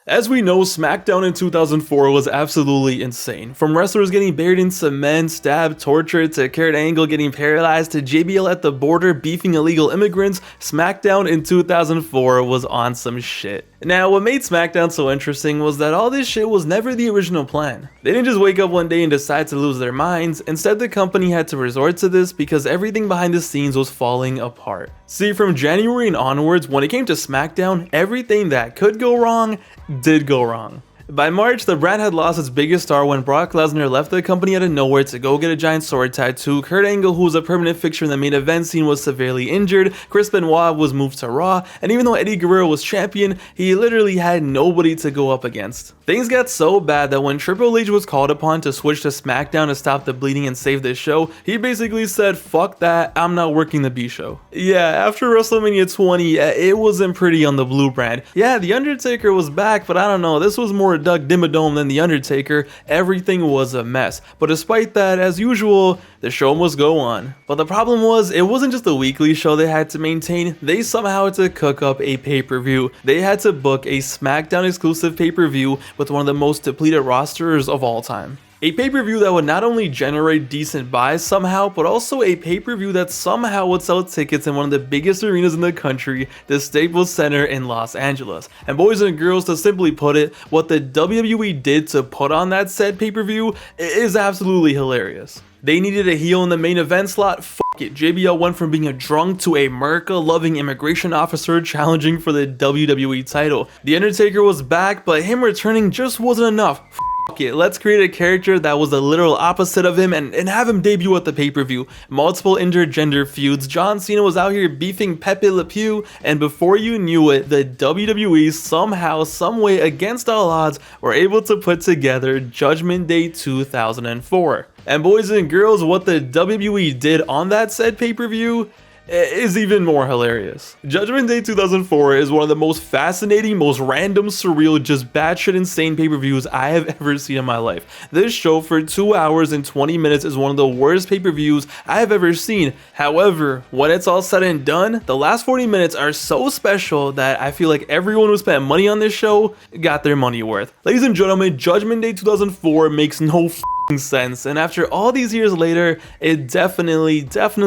As we know, Smackdown in 2004 was absolutely insane. From wrestlers getting buried in cement, stabbed, tortured, to Kurt Angle getting paralyzed, to JBL at the border beefing illegal immigrants, Smackdown in 2004 was on some shit. Now, what made Smackdown so interesting was that all this shit was never the original plan. They didn't just wake up one day and decide to lose their minds. Instead, the company had to resort to this because everything behind the scenes was falling apart. See, from January and onwards, when it came to Smackdown, everything that could go wrong did go wrong. By March, the brand had lost its biggest star when Brock Lesnar left the company out of nowhere to go get a giant sword tattoo. Kurt Angle, who was a permanent fixture in the main event scene, was severely injured. Chris Benoit was moved to Raw, and even though Eddie Guerrero was champion, he literally had nobody to go up against. Things got so bad that when Triple H was called upon to switch to Smackdown to stop the bleeding and save the show, he basically said, "Fuck that, I'm not working the B show." Yeah, after WrestleMania 20, it wasn't pretty on the Blue brand. Yeah, The Undertaker was back, but I don't know, this was more Doug Dimmadome than The Undertaker. Everything was a mess. But despite that, as usual, the show must go on. But the problem was, it wasn't just a weekly show they had to maintain, they somehow had to cook up a pay-per-view. They had to book a Smackdown exclusive pay-per-view with one of the most depleted rosters of all time. A pay-per-view that would not only generate decent buys somehow, but also a pay-per-view that somehow would sell tickets in one of the biggest arenas in the country, the Staples Center in Los Angeles. And boys and girls, to simply put it, what the WWE did to put on that said pay-per-view is absolutely hilarious. They needed a heel in the main event slot. Fuck it, JBL went from being a drunk to a America-loving immigration officer challenging for the WWE title. The Undertaker was back, but him returning just wasn't enough. Fuck it, let's create a character that was the literal opposite of him and have him debut at the pay-per-view. Multiple intergender feuds, John Cena was out here beefing Pepe Le Pew, and before you knew it, the WWE somehow, someway, against all odds, were able to put together Judgment Day 2004. And boys and girls, what the WWE did on that said pay-per-view is even more hilarious. Judgment Day 2004 is one of the most fascinating, most random, surreal, just batshit insane pay-per-views I have ever seen in my life. This show for 2 hours and 20 minutes is one of the worst pay-per-views I have ever seen. However, when it's all said and done, the last 40 minutes are so special that I feel like everyone who spent money on this show got their money worth. Ladies and gentlemen, Judgment Day 2004 makes no sense, and after all these years later, it definitely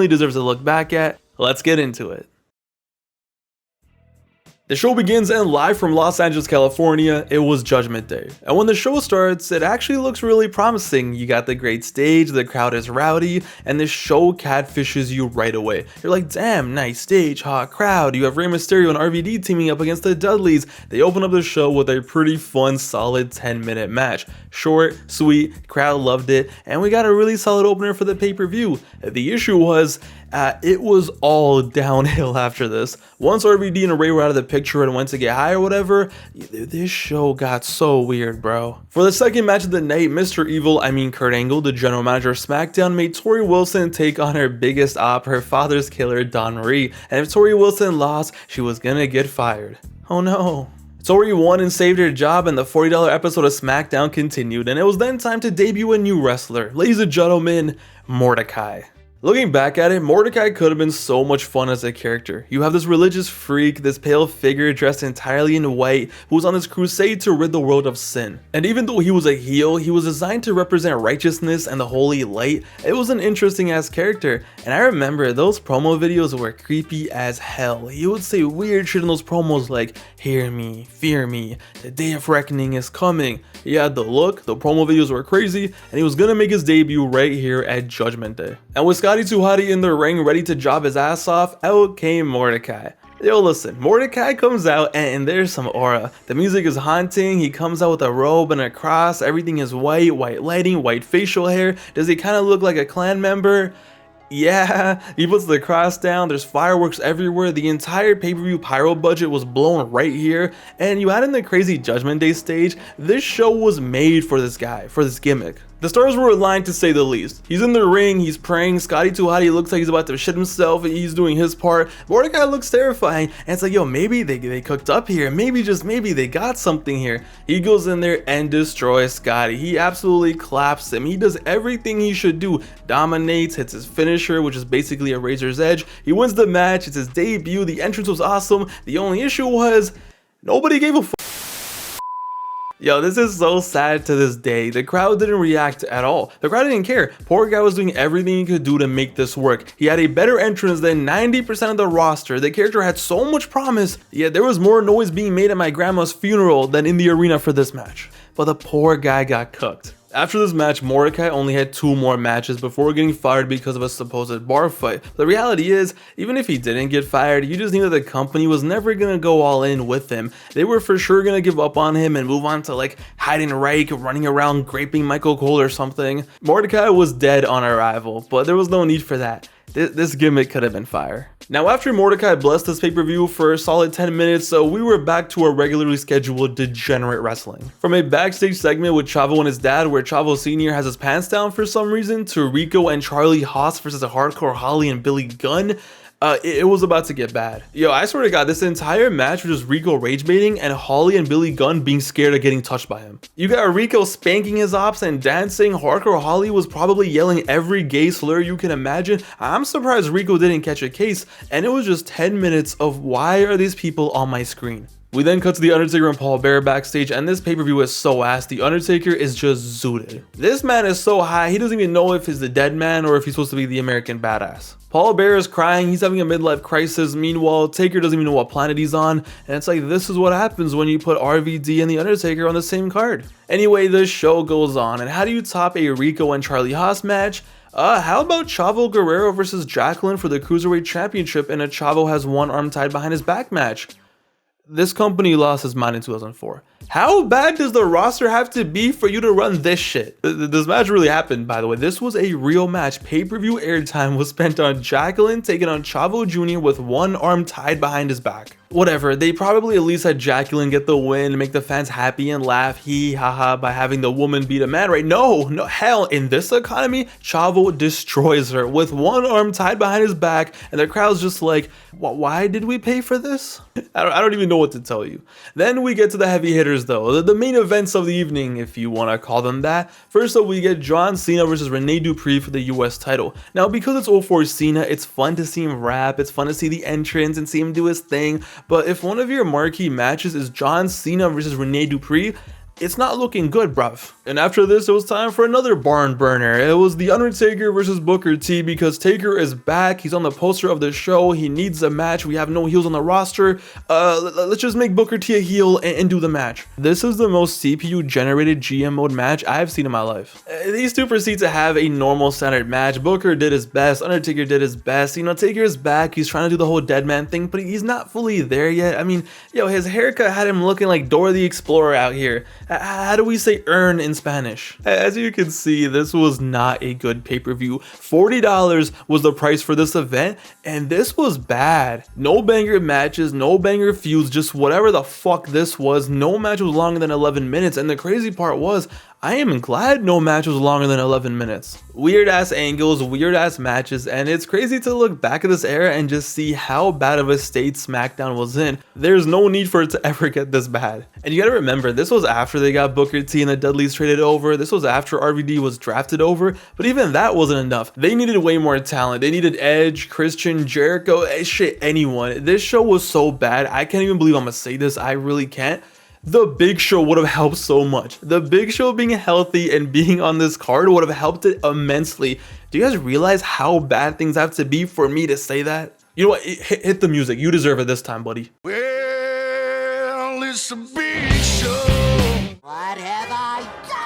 deserves a look back at. Let's get into it. The show begins, and live from Los Angeles, California, it was Judgment Day. And when the show starts, it actually looks really promising. You got the great stage, the crowd is rowdy, and the show catfishes you right away. You're like, damn, nice stage, hot crowd. You have Rey Mysterio and RVD teaming up against the Dudleys. They open up the show with a pretty fun, solid 10-minute match. Short, sweet, crowd loved it, and we got a really solid opener for the pay-per-view. The issue was, it was all downhill after this. Once RVD and Ray were out of the picture and went to get high or whatever, this show got so weird, bro. For the second match of the night, Mr. Evil, Kurt Angle, the general manager of Smackdown, made Tori Wilson take on her biggest op, her father's killer, Dawn Marie. And if Tori Wilson lost, she was gonna get fired. Oh no. Tori won and saved her job, and the $40 episode of Smackdown continued, and it was then time to debut a new wrestler. Ladies and gentlemen, Mordecai. Looking back at it, Mordecai could have been so much fun as a character. You have this religious freak, this pale figure dressed entirely in white, who was on this crusade to rid the world of sin. And even though he was a heel, he was designed to represent righteousness and the holy light. It was an interesting ass character, and I remember those promo videos were creepy as hell. He would say weird shit in those promos like, "Hear me, fear me, the day of reckoning is coming." He had the look, the promo videos were crazy, and he was gonna make his debut right here at Judgment Day. And with Scotty 2 Hotty in the ring ready to job his ass off, out came Mordecai. Yo, listen, Mordecai comes out and there's some aura. The music is haunting. He comes out with a robe and a cross. Everything is white, white lighting, white facial hair. Does he kind of look like a clan member? Yeah, he puts the cross down, there's fireworks everywhere, the entire pay-per-view pyro budget was blown right here, and you add in the crazy Judgment Day stage, this show was made for this guy, for this gimmick. The stars were aligned to say the least. He's in the ring, he's praying, Scotty 2 Hotty looks like he's about to shit himself, he's doing his part. Mordecai looks terrifying, and it's like, yo, maybe they cooked up here, maybe, just maybe, they got something here. He goes in there and destroys Scotty. He absolutely claps him. He does everything he should do, dominates, hits his finisher, which is basically a razor's edge. He wins the match, it's his debut, the entrance was awesome. The only issue was, nobody gave a fuck. Yo, this is so sad to this day. The crowd didn't react at all. The crowd didn't care. Poor guy was doing everything he could do to make this work. He had a better entrance than 90% of the roster. The character had so much promise, yet there was more noise being made at my grandma's funeral than in the arena for this match. But the poor guy got cooked. After this match, Mordecai only had 2 more matches before getting fired because of a supposed bar fight. The reality is, even if he didn't get fired, you just knew that the company was never gonna go all in with him. They were for sure gonna give up on him and move on to like Heidenreich running around graping Michael Cole or something. Mordecai was dead on arrival, but there was no need for that. This gimmick could have been fire. Now, after Mordecai blessed this pay-per-view for a solid 10 minutes, so we were back to our regularly scheduled Degenerate wrestling. From a backstage segment with Chavo and his dad, where Chavo Sr. has his pants down for some reason, to Rico and Charlie Haas versus a Hardcore Holly and Billy Gunn, it was about to get bad. Yo, I swear to God, this entire match was just Rico rage baiting and Holly and Billy Gunn being scared of getting touched by him. You got Rico spanking his ops and dancing. Hardcore Holly was probably yelling every gay slur you can imagine. I'm surprised Rico didn't catch a case, and it was just 10 minutes of why are these people on my screen? We then cut to The Undertaker and Paul Bearer backstage, and this pay-per-view is so ass. The Undertaker is just zooted. This man is so high, he doesn't even know if he's the dead man or if he's supposed to be the American badass. Paul Bearer is crying, he's having a midlife crisis. Meanwhile, Taker doesn't even know what planet he's on, and it's like, this is what happens when you put RVD and The Undertaker on the same card. Anyway, the show goes on, and how do you top a Rico and Charlie Haas match? How about Chavo Guerrero versus Jacqueline for the Cruiserweight Championship in a Chavo has one arm tied behind his back match? This company lost his mind in 2004. How bad does the roster have to be for you to run this shit? This match really happened, by the way. This was a real match. Pay-per-view airtime was spent on Jacqueline taking on Chavo Jr. with one arm tied behind his back. Whatever, they probably at least had Jacqueline get the win, make the fans happy and laugh hee haha by having the woman beat a man, right? No, hell, in this economy, Chavo destroys her with one arm tied behind his back, and the crowd's just like, why did we pay for this? I don't even know what to tell you. Then we get to the heavy hitters though, the main events of the evening, if you want to call them that. First up, we get John Cena versus Rene Dupree for the US title. Now, because it's 04 Cena, it's fun to see him rap, it's fun to see the entrance and see him do his thing. But if one of your marquee matches is John Cena versus Rene Dupree, it's not looking good, bruv. And after this, it was time for another barn burner. It was The Undertaker versus Booker T, because Taker is back. He's on the poster of the show. He needs a match. We have no heels on the roster. Let's just make Booker T a heel and do the match. This is the most CPU generated GM mode match I've seen in my life. These two proceed to have a normal standard match. Booker did his best. Undertaker did his best. You know, Taker is back. He's trying to do the whole dead man thing, but he's not fully there yet. I mean, yo, his haircut had him looking like Dora the Explorer out here. How do we say earn in Spanish? As you can see, this was not a good pay-per-view. $40 was the price for this event, and this was bad. No banger matches, no banger feuds, just whatever the fuck this was. No match was longer than 11 minutes, and the crazy part was, I am glad no match was longer than 11 minutes. Weird ass angles, weird ass matches, and it's crazy to look back at this era and just see how bad of a state Smackdown was in. There's no need for it to ever get this bad. And you gotta remember, this was after they got Booker T and the Dudleys traded over. This was after RVD was drafted over, but even that wasn't enough. They needed way more talent. They needed Edge, Christian, Jericho, shit, anyone. This show was so bad, I can't even believe I'm gonna say this, I really can't. The Big Show would have helped so much. The Big Show being healthy and being on this card would have helped it immensely. Do you guys realize how bad things have to be for me to say that? You know what? Hit the music. You deserve it this time, buddy. Well, it's a big show. What have I done?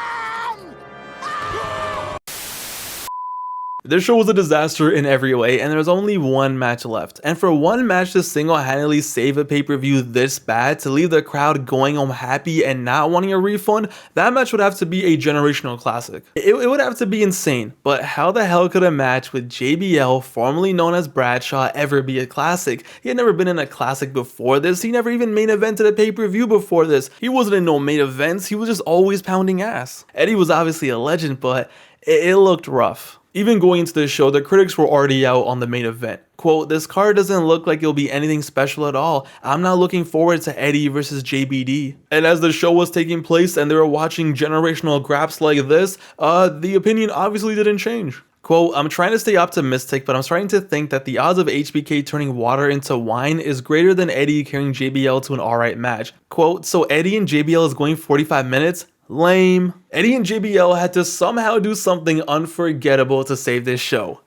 This show was a disaster in every way, and there was only one match left. And for one match to single-handedly save a pay-per-view this bad, to leave the crowd going home happy and not wanting a refund, that match would have to be a generational classic. It would have to be insane, but how the hell could a match with JBL, formerly known as Bradshaw, ever be a classic? He had never been in a classic before this. He never even main evented a pay-per-view before this. He wasn't in no main events. He was just always pounding ass. Eddie was obviously a legend, but it looked rough. Even going into this show, the critics were already out on the main event. Quote, "This card doesn't look like it'll be anything special at all. I'm not looking forward to Eddie versus JBD." And as the show was taking place and they were watching generational graps like this, the opinion obviously didn't change. Quote, I'm trying to stay optimistic, but I'm starting to think that the odds of HBK turning water into wine is greater than Eddie carrying JBL to an alright match. Quote, so Eddie and JBL is going 45 minutes? Lame. Eddie and JBL had to somehow do something unforgettable to save this show.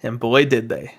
And boy did they.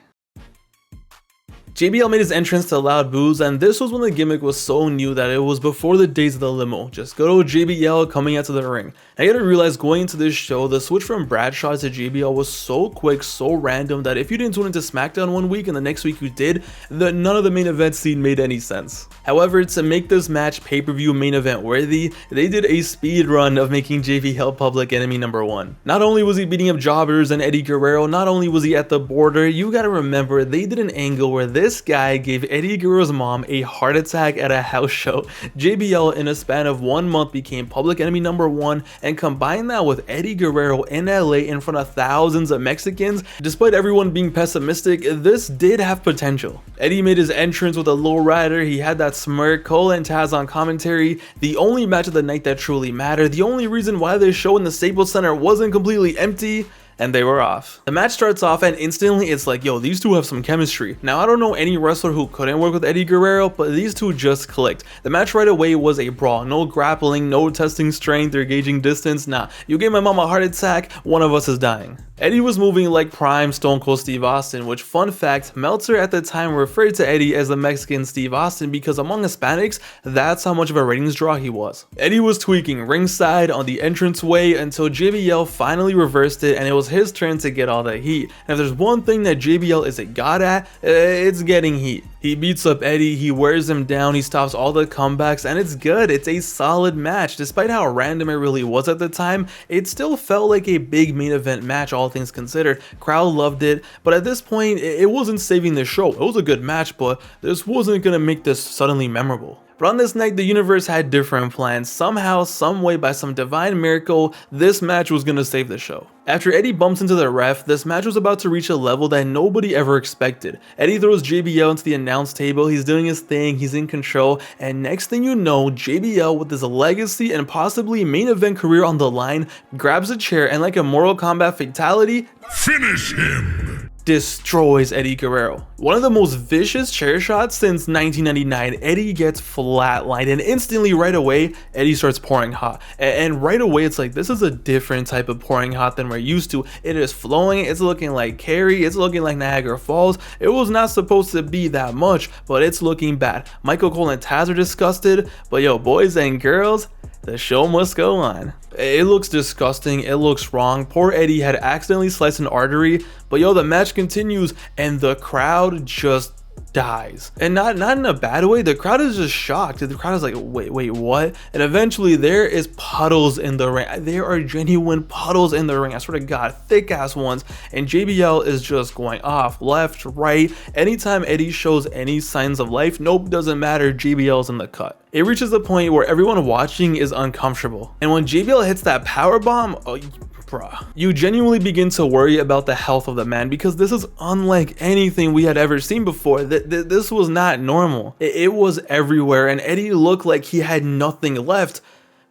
JBL made his entrance to loud boos, and this was when the gimmick was so new that it was before the days of the limo. Just good old JBL coming out to the ring. Now you gotta realize going into this show, the switch from Bradshaw to JBL was so quick, so random that if you didn't tune into Smackdown one week and the next week you did, none of the main event scene made any sense. However, to make this match pay-per-view main event worthy, they did a speed run of making JBL public enemy number 1. Not only was he beating up jobbers and Eddie Guerrero, not only was he at the border, you gotta remember they did an angle where this guy gave Eddie Guerrero's mom a heart attack at a house show. JBL in a span of 1 month became public enemy number 1, and combine that with Eddie Guerrero in LA in front of thousands of Mexicans. Despite everyone being pessimistic, this did have potential. Eddie made his entrance with a lowrider, he had that smirk, Cole and Taz on commentary, the only match of the night that truly mattered, the only reason why this show in the Staples Center wasn't completely empty, and they were off. The match starts off and instantly it's like, yo, these two have some chemistry. Now I don't know any wrestler who couldn't work with Eddie Guerrero, but these two just clicked. The match right away was a brawl, no grappling, no testing strength or gauging distance. Nah, you gave my mom a heart attack, one of us is dying. Eddie was moving like prime Stone Cold Steve Austin, which, fun fact, Meltzer at the time referred to Eddie as the Mexican Steve Austin because among Hispanics, that's how much of a ratings draw he was. Eddie was tweaking ringside on the entranceway until JBL finally reversed it, and it was his turn to get all the heat. And if there's one thing that JBL is a god at, it's getting heat. He beats up Eddie, he wears him down, he stops all the comebacks, and it's good. It's a solid match. Despite how random it really was at the time, it still felt like a big main event match, all things considered. Crowd loved it, but at this point, it wasn't saving the show. It was a good match, but this wasn't gonna make this suddenly memorable. But on this night, the universe had different plans. Somehow, someway, by some divine miracle, this match was gonna save the show. After Eddie bumps into the ref, this match was about to reach a level that nobody ever expected. Eddie throws JBL into the announce table, he's doing his thing, he's in control, and next thing you know, JBL, with his legacy and possibly main event career on the line, grabs a chair and like a Mortal Kombat fatality, Finish him! destroys Eddie Guerrero. One of the most vicious chair shots since 1999. Eddie gets flatlined, and instantly right away Eddie starts pouring hot, and right away it's like, this is a different type of pouring hot than we're used to. It is flowing, it's looking like Carrie, it's looking like Niagara Falls. It was not supposed to be that much, but it's looking bad. Michael Cole and Taz are disgusted, but yo, boys and girls, the show must go on. It looks disgusting, it looks wrong. Poor Eddie had accidentally sliced an artery, but yo, the match continues and the crowd just dies. And not in a bad way, the crowd is just shocked. The crowd is like, wait, what? And eventually there is puddles in the ring. There are genuine puddles in the ring, I swear to God, thick ass ones. And JBL is just going off, left, right. Anytime Eddie shows any signs of life, nope, doesn't matter, JBL's in the cut. It reaches the point where everyone watching is uncomfortable. And when JBL hits that power bomb, oh, bruh, you genuinely begin to worry about the health of the man, because this is unlike anything we had ever seen before. This was not normal. It was everywhere, and Eddie looked like he had nothing left.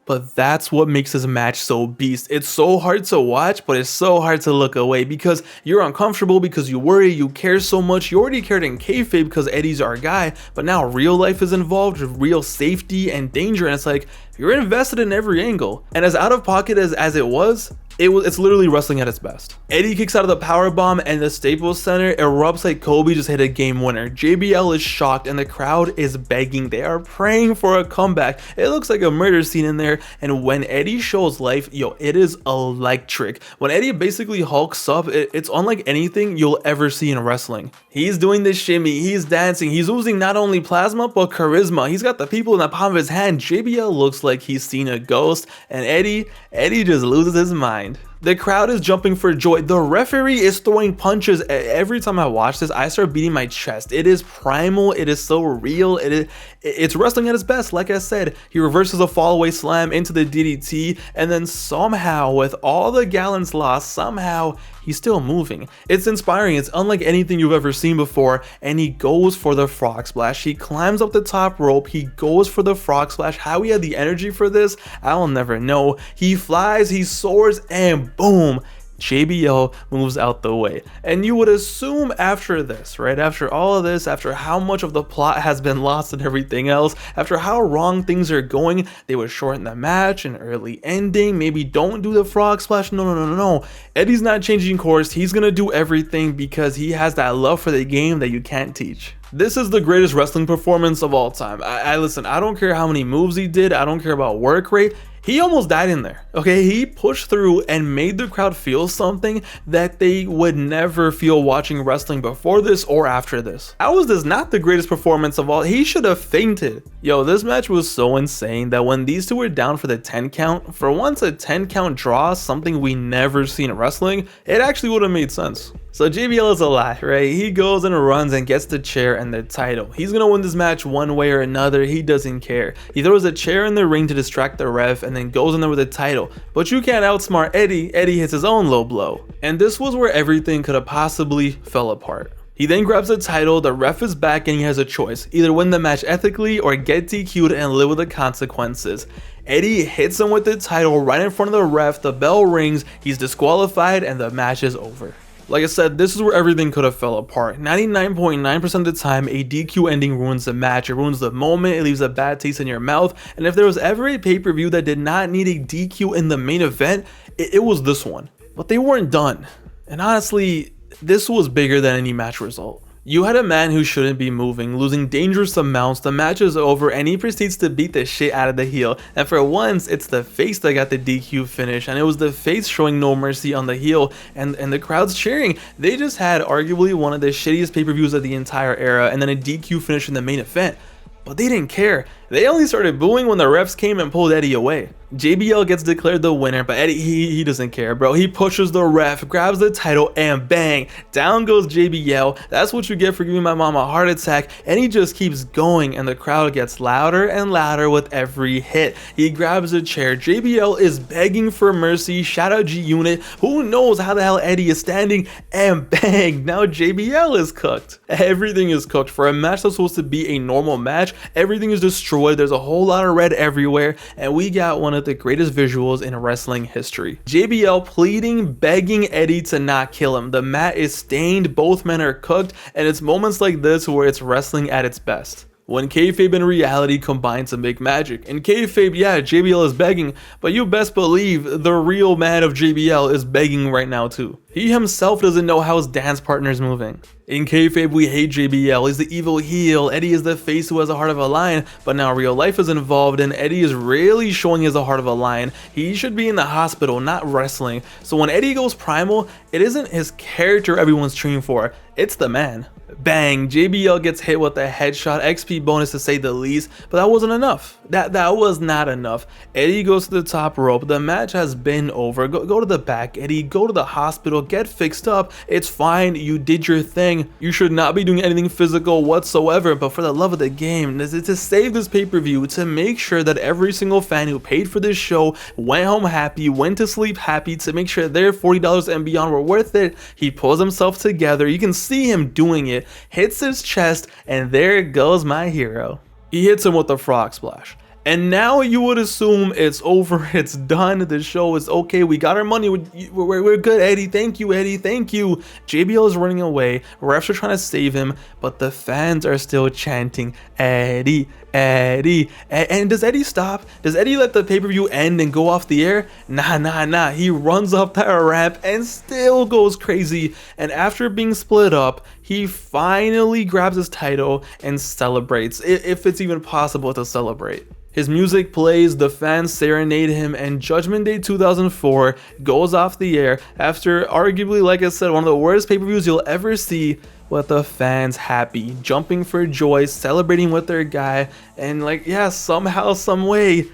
But that's what makes this match so beast. It's so hard to watch, but it's so hard to look away because you're uncomfortable, because you worry, you care so much. You already cared in kayfabe because Eddie's our guy, but now real life is involved with real safety and danger, and it's like, you're invested in every angle. And as out of pocket as it was, it's literally wrestling at its best. Eddie kicks out of the powerbomb and the Staples Center erupts like Kobe just hit a game winner. JBL is shocked and the crowd is begging. They are praying for a comeback. It looks like a murder scene in there, and when Eddie shows life, yo, it is electric. When Eddie basically hulks up, it's unlike anything you'll ever see in wrestling. He's doing this shimmy, he's dancing, he's oozing not only plasma but charisma. He's got the people in the palm of his hand. JBL looks like he's seen a ghost, and Eddie just loses his mind. The crowd is jumping for joy. The referee is throwing punches. Every time I watch this, I start beating my chest. It is primal. It is so real. It's wrestling at its best. Like I said, he reverses a fallaway slam into the DDT, and then somehow, with all the gallons lost, somehow he's still moving. It's inspiring. It's unlike anything you've ever seen before, and he goes for the frog splash. He climbs up the top rope. He goes for the frog splash. How he had the energy for this, I'll never know. He flies, he soars, and boom, JBL moves out the way. And you would assume after this, right? After all of this, after how much of the plot has been lost and everything else, after how wrong things are going, they would shorten the match, an early ending, maybe don't do the frog splash. No. Eddie's not changing course. He's gonna do everything because he has that love for the game that you can't teach. This is the greatest wrestling performance of all time. I listen, I don't care how many moves he did. I don't care about work rate. He almost died in there, okay? He pushed through and made the crowd feel something that they would never feel watching wrestling before this or after this. How is this not the greatest performance of all? He should have fainted. Yo, this match was so insane that when these two were down for the 10 count, for once a 10 count draw, something we never seen in wrestling, it actually would have made sense. So JBL is alive, right? He goes and runs and gets the chair and the title. He's gonna win this match one way or another. He doesn't care. He throws a chair in the ring to distract the ref and then goes in there with the title. But you can't outsmart Eddie. Eddie hits his own low blow. And this was where everything could have possibly fell apart. He then grabs the title, the ref is back, and he has a choice. Either win the match ethically or get DQ'd and live with the consequences. Eddie hits him with the title right in front of the ref, the bell rings, he's disqualified, and the match is over. Like I said, this is where everything could have fell apart. 99.9% of the time, a DQ ending ruins the match. It ruins the moment, it leaves a bad taste in your mouth. And if there was ever a pay-per-view that did not need a DQ in the main event, it was this one. But they weren't done. And honestly, this was bigger than any match result. You had a man who shouldn't be moving, losing dangerous amounts, the match is over, and he proceeds to beat the shit out of the heel. And for once, it's the face that got the DQ finish, and it was the face showing no mercy on the heel, and the crowd's cheering. They just had arguably one of the shittiest pay-per-views of the entire era, and then a DQ finish in the main event. But they didn't care. They only started booing when the refs came and pulled Eddie away. JBL gets declared the winner, but Eddie, he doesn't care, bro. He pushes the ref, grabs the title, and bang, down goes JBL. That's what you get for giving my mom a heart attack. And he just keeps going, and the crowd gets louder and louder with every hit. He grabs a chair. JBL is begging for mercy. Shout out G-Unit. Who knows how the hell Eddie is standing? And bang, now JBL is cooked. Everything is cooked. For a match that's supposed to be a normal match, everything is destroyed. There's a whole lot of red everywhere, and we got one of the greatest visuals in wrestling history. JBL pleading, begging Eddie to not kill him. The mat is stained, both men are cooked, and it's moments like this where it's wrestling at its best. When kayfabe and reality combine to make magic. In kayfabe, yeah, JBL is begging, but you best believe the real man of JBL is begging right now too. He himself doesn't know how his dance partner's moving. In kayfabe, we hate JBL. He's the evil heel. Eddie is the face who has a heart of a lion, but now real life is involved and Eddie is really showing he has a heart of a lion. He should be in the hospital, not wrestling. So when Eddie goes primal, it isn't his character everyone's cheering for, it's the man. Bang, JBL gets hit with a headshot, XP bonus to say the least, but that wasn't enough. That was not enough. Eddie goes to the top rope. The match has been over. Go to the back, Eddie. Go to the hospital. Get fixed up. It's fine. You did your thing. You should not be doing anything physical whatsoever, but for the love of the game, to save this pay-per-view, to make sure that every single fan who paid for this show went home happy, went to sleep happy, to make sure their $40 and beyond were worth it, he pulls himself together. You can see him doing it. Hits his chest, and there goes my hero. He hits him with the frog splash. And now you would assume it's over, it's done, the show is okay, we got our money, we're good, Eddie, thank you, Eddie, thank you. JBL is running away, refs are trying to save him, but the fans are still chanting, Eddie, Eddie. And does Eddie stop? Does Eddie let the pay-per-view end and go off the air? Nah. He runs up that ramp and still goes crazy. And after being split up, he finally grabs his title and celebrates, if it's even possible to celebrate. His music plays, the fans serenade him, and Judgment Day 2004 goes off the air after arguably, like I said, one of the worst pay-per-views you'll ever see, with the fans happy, jumping for joy, celebrating with their guy, and somehow, some way,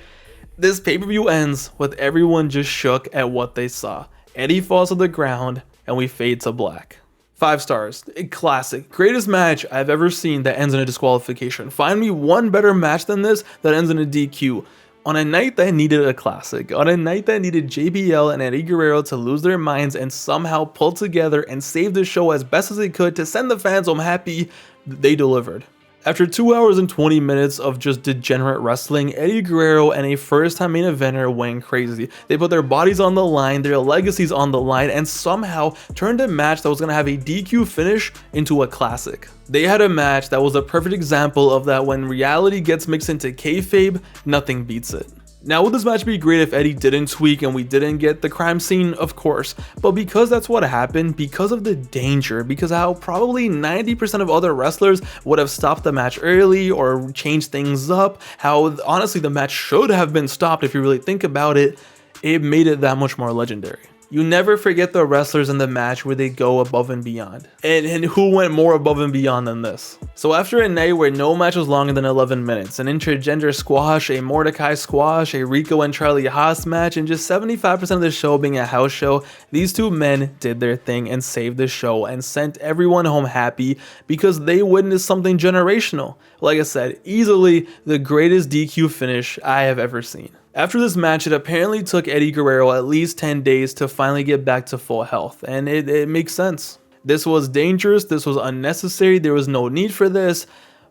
this pay-per-view ends with everyone just shook at what they saw. Eddie falls to the ground, and we fade to black. 5 stars, a classic, greatest match I've ever seen that ends in a disqualification. Find me one better match than this that ends in a DQ. On a night that needed a classic, on a night that needed JBL and Eddie Guerrero to lose their minds and somehow pull together and save the show as best as they could to send the fans home happy, they delivered. After 2 hours and 20 minutes of just degenerate wrestling, Eddie Guerrero and a first-time main eventer went crazy. They put their bodies on the line, their legacies on the line, and somehow turned a match that was going to have a DQ finish into a classic. They had a match that was a perfect example of that when reality gets mixed into kayfabe, nothing beats it. Now, would this match be great if Eddie didn't tweak and we didn't get the crime scene? Of course, but because that's what happened, because of the danger, because how probably 90% of other wrestlers would have stopped the match early or changed things up, how honestly the match should have been stopped if you really think about it, it made it that much more legendary. You never forget the wrestlers in the match where they go above and beyond. And who went more above and beyond than this? So after a night where no match was longer than 11 minutes, an intergender squash, a Mordecai squash, a Rico and Charlie Haas match, and just 75% of the show being a house show, these two men did their thing and saved the show and sent everyone home happy because they witnessed something generational. Like I said, easily the greatest DQ finish I have ever seen. After this match, it apparently took Eddie Guerrero at least 10 days to finally get back to full health, and it makes sense. This was dangerous, this was unnecessary, there was no need for this,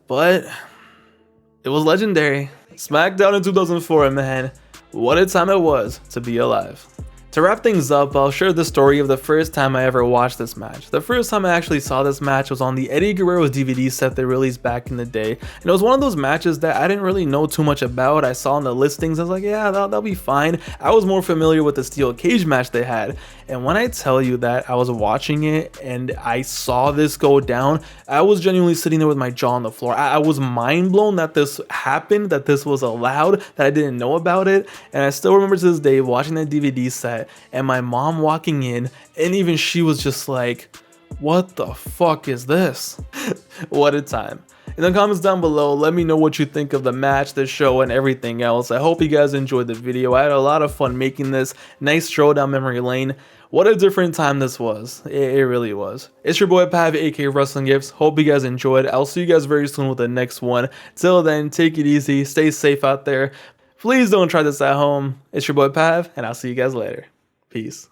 but it was legendary. Smackdown in 2004, man, what a time it was to be alive. To wrap things up, I'll share the story of the first time I ever watched this match. The first time I actually saw this match was on the Eddie Guerrero's DVD set they released back in the day. And it was one of those matches that I didn't really know too much about. I saw in the listings, I was like, yeah, that'll be fine. I was more familiar with the steel cage match they had. And when I tell you that I was watching it and I saw this go down, I was genuinely sitting there with my jaw on the floor. I was mind blown that this happened, that this was allowed, that I didn't know about it. And I still remember to this day watching that DVD set and my mom walking in, and even she was just like, what the fuck is this? What a time. In the comments down below, let me know what you think of the match, the show, and everything else. I hope you guys enjoyed the video. I had a lot of fun making this. Nice stroll down memory lane. What a different time this was. It really was. It's your boy Pav, aka Wrestling Gifts. Hope you guys enjoyed. I'll see you guys very soon with the next one. Till then, take it easy. Stay safe out there. Please don't try this at home. It's your boy Pav, and I'll see you guys later. Peace.